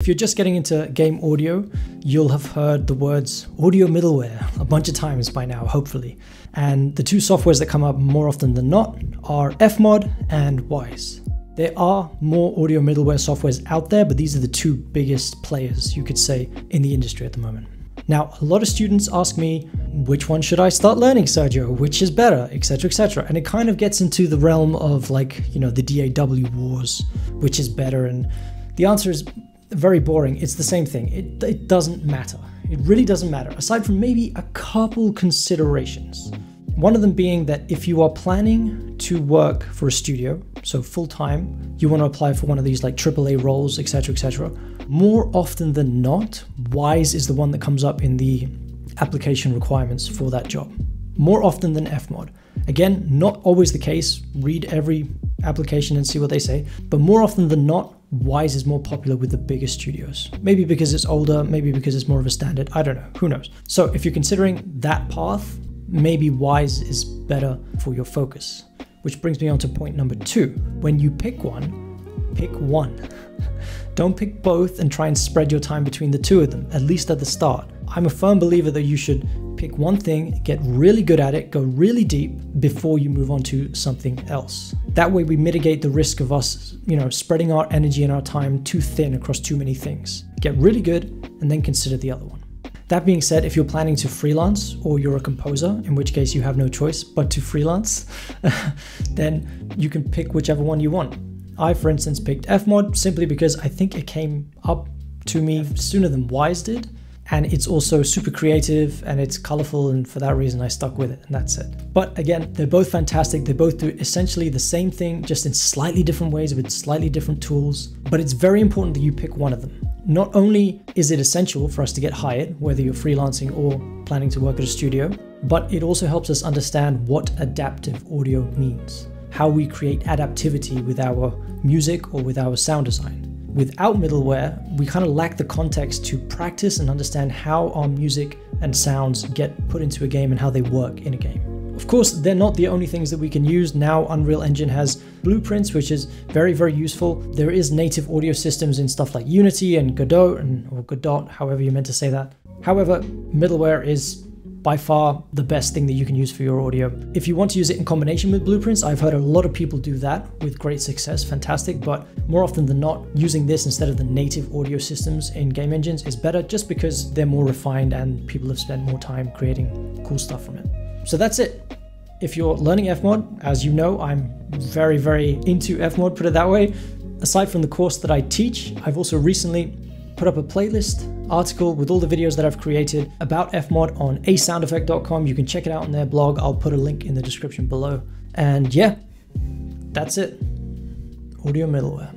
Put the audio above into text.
If you're just getting into game audio, you'll have heard the words audio middleware a bunch of times by now, hopefully. And the two softwares that come up more often than not are Fmod and Wwise. There are more audio middleware softwares out there, but these are the two biggest players, you could say, in the industry at the moment. Now, a lot of students ask me, which one should I start learning, Sergio? Which is better, etc., etc. And it kind of gets into the realm of like, you know, the DAW wars, which is better. And the answer is very boring. It's the same thing. It doesn't matter. It really doesn't matter, aside from maybe a couple considerations. One of them being that if you are planning to work for a studio, so full-time, you want to apply for one of these like AAA roles, etc., etc., more often than not, Wwise is the one that comes up in the application requirements for that job. More often than Fmod. Again, not always the case. Read every application and see what they say. But more often than not, Wwise is more popular with the bigger studios. Maybe because it's older, maybe because it's more of a standard, I don't know, who knows. So if you're considering that path, maybe Wwise is better for your focus. Which brings me on to point number 2. When you pick one, pick one. Don't pick both and try and spread your time between the two of them, at least at the start. I'm a firm believer that you should pick one thing, get really good at it, go really deep before you move on to something else. That way we mitigate the risk of us, spreading our energy and our time too thin across too many things. Get really good and then consider the other one. That being said, if you're planning to freelance or you're a composer, in which case you have no choice but to freelance, then you can pick whichever one you want. I, for instance, picked Fmod simply because I think it came up to me sooner than Wwise did. And it's also super creative and it's colorful, and for that reason I stuck with it, and that's it. But again, they're both fantastic. They both do essentially the same thing, just in slightly different ways with slightly different tools. But it's very important that you pick one of them. Not only is it essential for us to get hired, whether you're freelancing or planning to work at a studio, but it also helps us understand what adaptive audio means, how we create adaptivity with our music or with our sound design. Without middleware, we kind of lack the context to practice and understand how our music and sounds get put into a game and how they work in a game. Of course, they're not the only things that we can use. Now Unreal Engine has blueprints, which is very, very useful. There is native audio systems in stuff like Unity and Godot, or Godot, however you're meant to say that. However, middleware is by far the best thing that you can use for your audio. If you want to use it in combination with blueprints, I've heard a lot of people do that with great success, fantastic, but more often than not, using this instead of the native audio systems in game engines is better just because they're more refined and people have spent more time creating cool stuff from it. So that's it. If you're learning Fmod, as you know, I'm very, very into Fmod, put it that way. Aside from the course that I teach, I've also recently put up a playlist article with all the videos that I've created about Fmod on asoundeffect.com. You can check it out on their blog. I'll put a link in the description below. And yeah, that's it. Audio middleware.